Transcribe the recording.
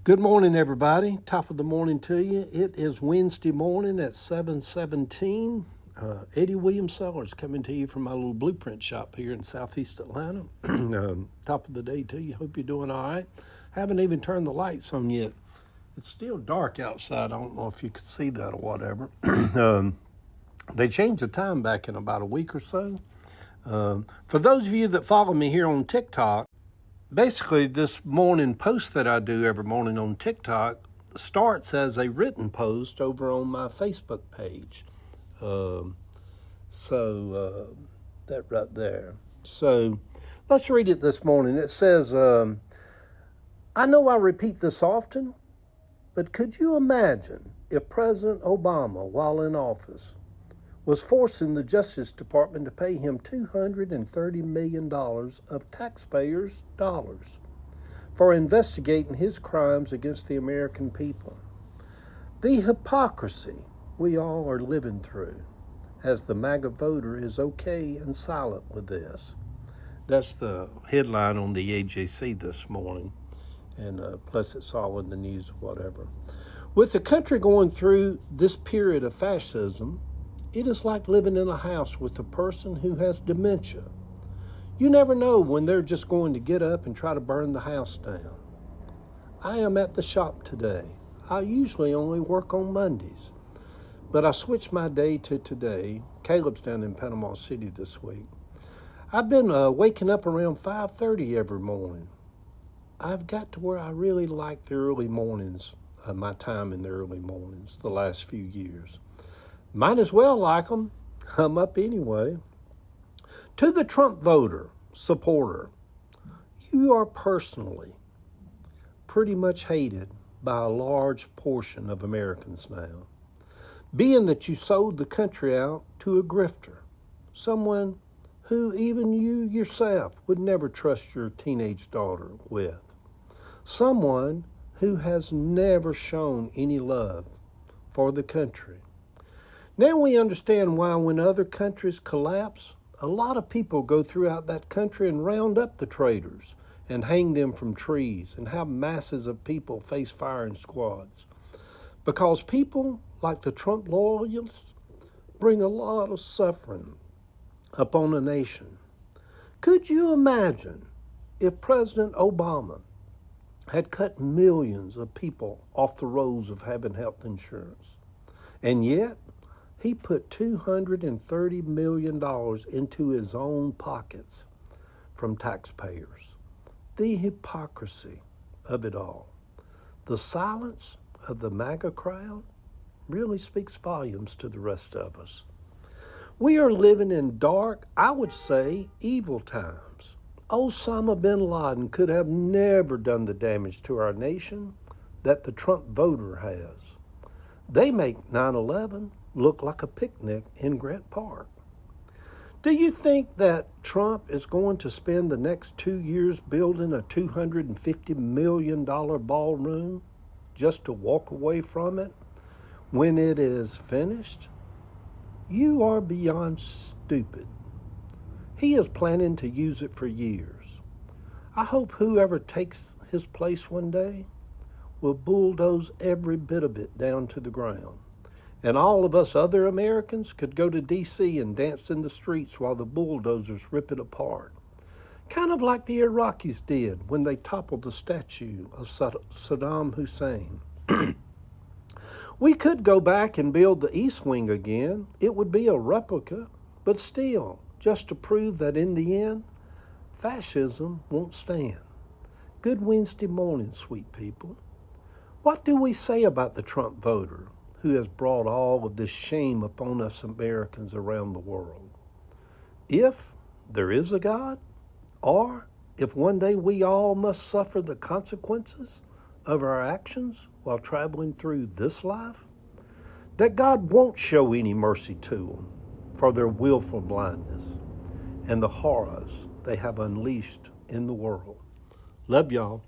Good morning, everybody. Top of the morning to you. It is Wednesday morning at 7:17. Eddie Williams Sellers coming to you from my little blueprint shop here in Southeast Atlanta. Top of the day to you. Hope you're doing all right. Haven't even turned the lights on yet. It's still dark outside. I don't know if you can see that or whatever. They changed the time back in about a week or so. For those of you that follow me here on TikTok, basically, this morning post that I do every morning on TikTok starts as a written post over on my Facebook page. That right there. So let's read it this morning. It says, I know I repeat this often, but could you imagine if President Obama, while in office, was forcing the Justice Department to pay him $230 million of taxpayers' dollars for investigating his crimes against the American people? The hypocrisy we all are living through as the MAGA voter is okay and silent with this. That's the headline on the AJC this morning, and plus it's all in the news or whatever. With the country going through this period of fascism, it is like living in a house with a person who has dementia. You never know when they're just going to get up and try to burn the house down. I am at the shop today. I usually only work on Mondays, but I switched my day to today. Caleb's down in Panama City this week. I've been waking up around 5:30 every morning. I've got to where I really like the early mornings, my time in the early mornings, the last few years. Might as well like them. I'm up anyway. To the Trump voter, supporter, you are personally pretty much hated by a large portion of Americans now, being that you sold the country out to a grifter, someone who even you yourself would never trust your teenage daughter with, someone who has never shown any love for the country. Now we understand why when other countries collapse, a lot of people go throughout that country and round up the traitors and hang them from trees and have masses of people face firing squads. Because people like the Trump loyalists bring a lot of suffering upon a nation. Could you imagine if President Obama had cut millions of people off the rolls of having health insurance, and yet he put $230 million into his own pockets from taxpayers? The hypocrisy of it all. The silence of the MAGA crowd really speaks volumes to the rest of us. We are living in dark, I would say, evil times. Osama bin Laden could have never done the damage to our nation that the Trump voter has. They make 9/11 look like a picnic in Grant Park. Do you think that Trump is going to spend the next 2 years building a $250 million ballroom just to walk away from it when it is finished? You are beyond stupid. He is planning to use it for years. I hope whoever takes his place one day will bulldoze every bit of it down to the ground. And all of us other Americans could go to D.C. and dance in the streets while the bulldozers rip it apart. Kind of like the Iraqis did when they toppled the statue of Saddam Hussein. We could go back and build the East Wing again. It would be a replica, but still, just to prove that in the end, fascism won't stand. Good Wednesday morning, sweet people. What do we say about the Trump voter who has brought all of this shame upon us Americans around the world? If there is a God, or if one day we all must suffer the consequences of our actions while traveling through this life, that God won't show any mercy to them for their willful blindness and the horrors they have unleashed in the world. Love y'all.